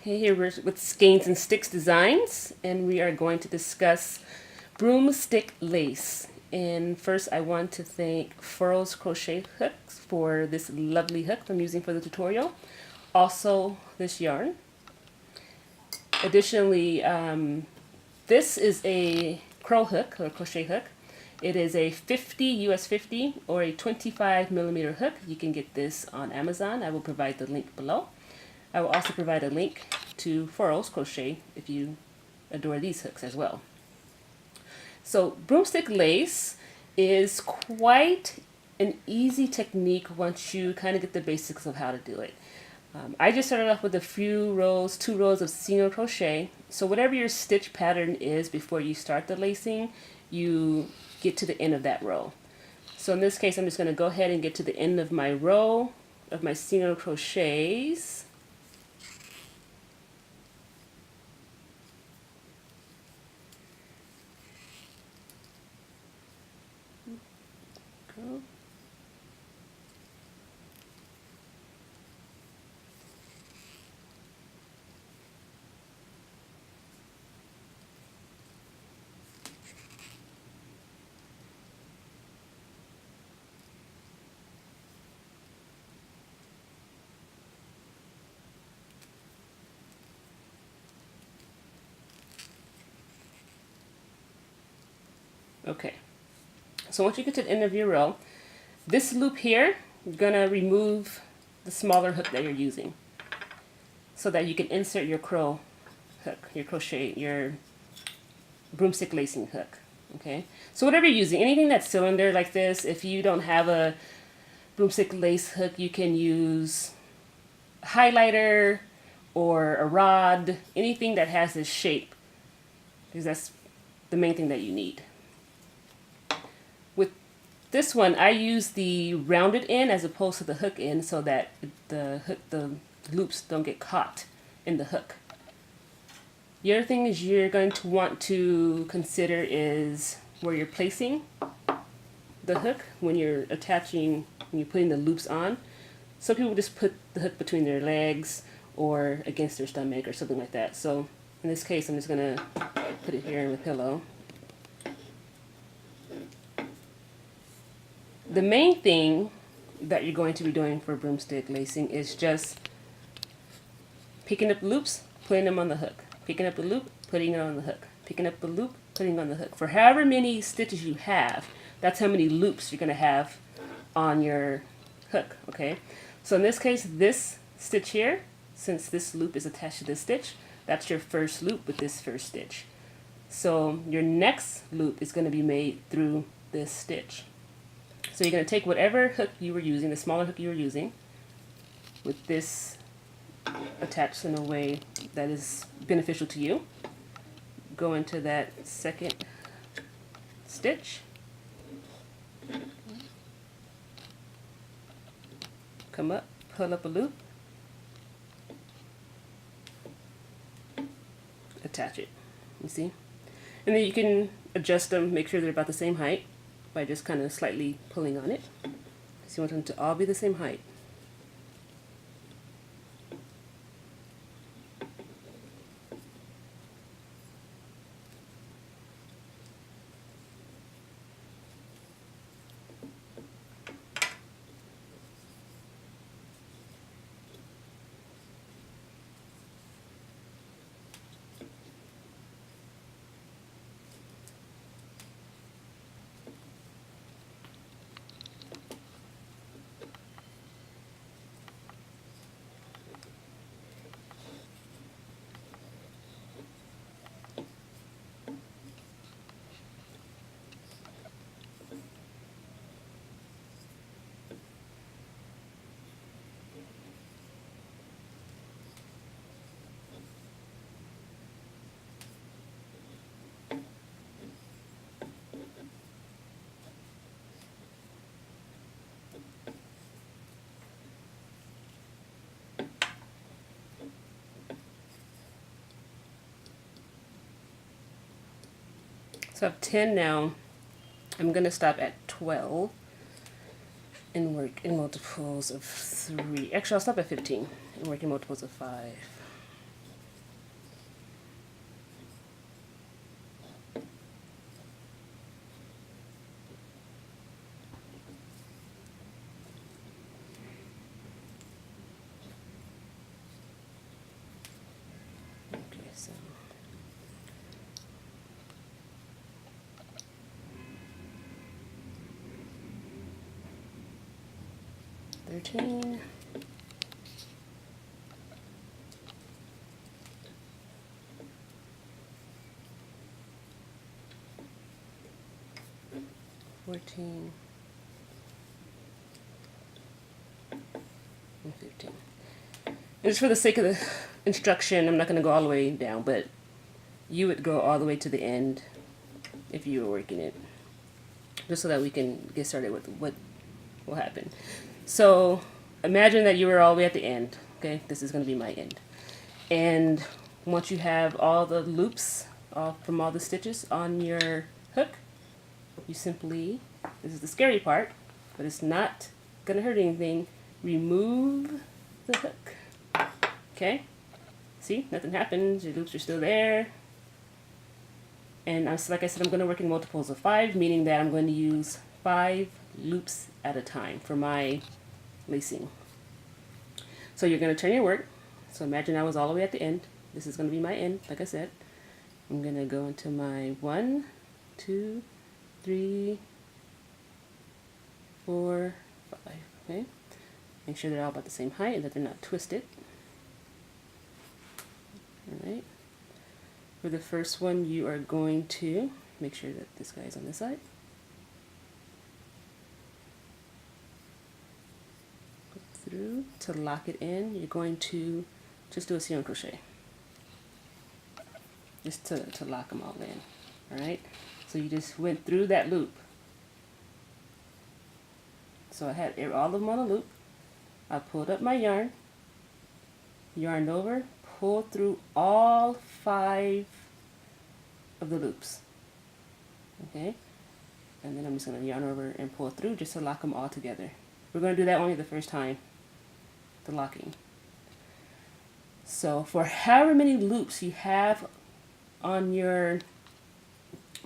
Here we're with Skeins and Sticks Designs, and we are going to discuss Broomstick Lace. And first I want to thank Furls Crochet Hooks for this lovely hook I'm using for the tutorial. Also this yarn. Additionally, this is a crow hook or crochet hook. It is a 50 US 50 or a 25mm hook. You can get this on Amazon. I will provide the link below. I will also provide a link to Furls Crochet if you adore these hooks as well. So Broomstick Lace is quite an easy technique once you kind of get the basics of how to do it. I just started off with a few rows, 2 rows of single crochet. So whatever your stitch pattern is before you start the lacing, you get to the end of that row. So in this case, I'm just going to go ahead and get to the end of my row of my single crochets. Go. Okay, so once you get to the end of your row, this loop here, you're going to remove the smaller hook that you're using so that you can insert your crow hook, your broomstick lacing hook. Okay, so whatever you're using, anything that's cylinder like this, if you don't have a broomstick lace hook, you can use a highlighter or a rod, anything that has this shape, because that's the main thing that you need. With this one, I use the rounded end as opposed to the hook end so that the loops don't get caught in the hook. The other thing is you're going to want to consider is where you're placing the hook when you're attaching, when you're putting the loops on. Some people just put the hook between their legs or against their stomach or something like that. So in this case, I'm just going to put it here in the pillow. The main thing that you're going to be doing for broomstick lacing is just picking up loops, putting them on the hook. Picking up the loop, putting it on the hook. Picking up the loop, putting it on the hook. For however many stitches you have, that's how many loops you're going to have on your hook, okay? So in this case, this stitch here, since this loop is attached to this stitch, that's your first loop with this first stitch. So your next loop is going to be made through this stitch. So you're going to take whatever hook you were using, the smaller hook you were using, with this attached in a way that is beneficial to you. Go into that second stitch. Come up, pull up a loop, attach it. You see? And then you can adjust them, make sure they're about the same height by just kind of slightly pulling on it. So you want them to all be the same height. So I have 10 now. I'm going to stop at 12 and work in multiples of 3. Actually, I'll stop at 15 and work in multiples of 5. 13, 14, and 15. And just for the sake of the instruction, I'm not going to go all the way down, but you would go all the way to the end if you were working it, just so that we can get started with what will happen. So imagine that you were all the way at the end. Okay, this is going to be my end. And once you have all the loops from all the stitches on your hook, you simply, this is the scary part, but it's not going to hurt anything, remove the hook. Okay, see, nothing happens, your loops are still there. And like I said, I'm going to work in multiples of 5, meaning that I'm going to use 5 loops at a time for my lacing. So you're going to turn your work. So imagine I was all the way at the end. This is going to be my end, like I said. I'm going to go into my 1, 2, 3, 4, 5. Okay. Make sure they're all about the same height and that they're not twisted. All right. For the first one, you are going to make sure that this guy is on this side. Go through to lock it in. You're going to just do a single crochet, just to lock them all in. All right. So you just went through that loop. So I had all of them on a loop. I pulled up my yarn, yarned over, pulled through all 5 of the loops. Okay, and then I'm just going to yarn over and pull through just to lock them all together. We're going to do that only the first time, the locking. So for however many loops you have on your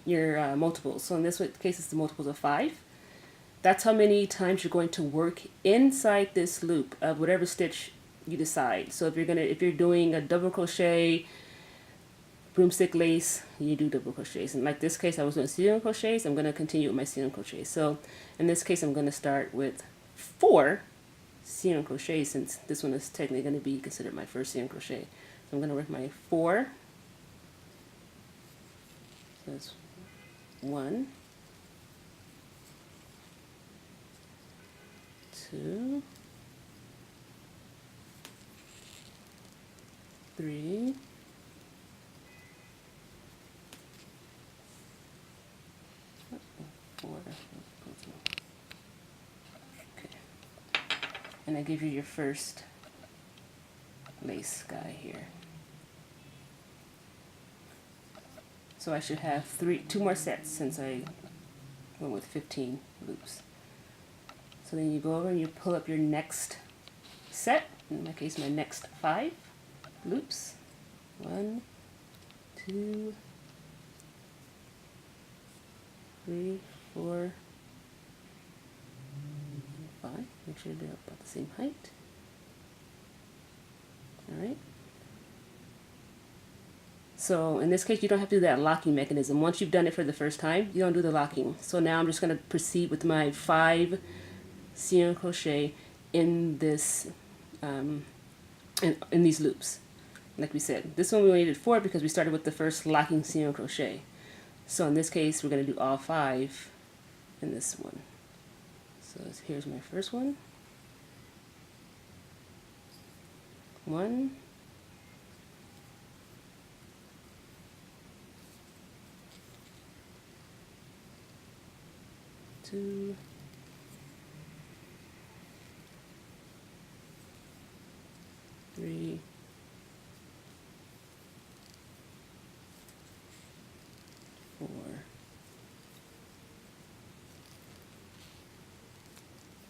multiples, so in this case it's the multiples of 5, that's how many times you're going to work inside this loop of whatever stitch you decide. So if you're doing a double crochet broomstick lace, you do double crochets. And like this case, I was doing single crochets. I'm going to continue with my single crochets. So in this case, I'm going to start with 4 single crochets, since this one is technically going to be considered my first single crochet. So I'm going to work my 4. So that's 1, 2, 3, 4. Okay. And I give you your first lace guy here. So I should have 2 more sets since I went with 15 loops. So then you go over and you pull up your next set, in my case my next 5 loops. 1, 2, 3, 4, 5. Make sure they're about the same height. Alright. So in this case, you don't have to do that locking mechanism. Once you've done it for the first time, you don't do the locking. So now I'm just going to proceed with my 5 single crochet in this in these loops. Like we said, this one we only did 4 because we started with the first locking single crochet. So in this case, we're going to do all 5 in this one. So here's my first one. 1, 2, 3, 4,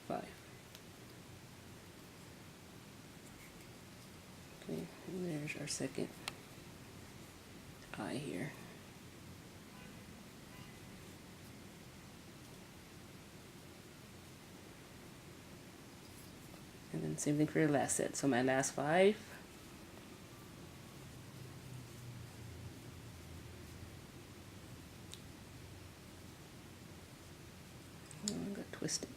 5. Okay, and there's our second eye here. And then same thing for your last set. So my last 5. Oh, I got twisted.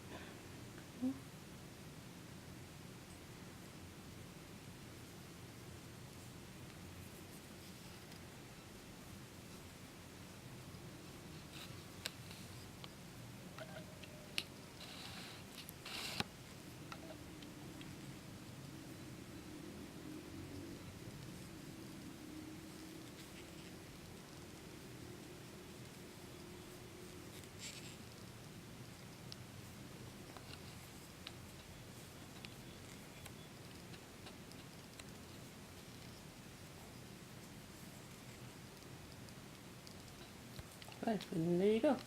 5, and there you go.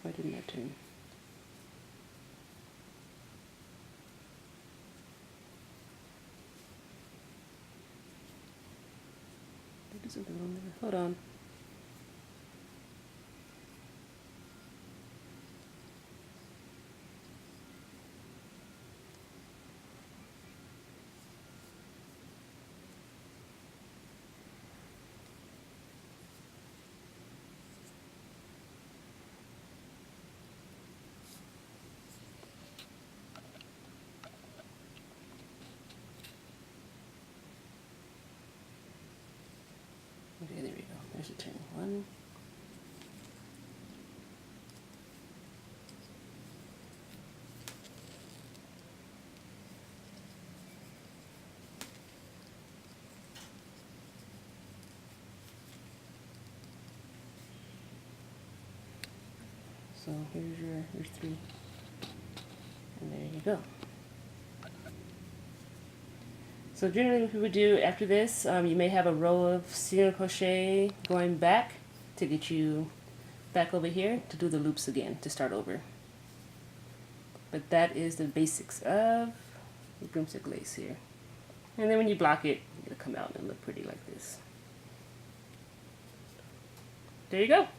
Why didn't that turn? Did something wrong there. Hold on. Okay, there we go. There's a turn. 1. So here's your 3. And there you go. So generally what people do after this, you may have a row of single crochet going back to get you back over here to do the loops again, to start over. But that is the basics of the broomstick lace here. And then when you block it, it'll come out and look pretty like this. There you go.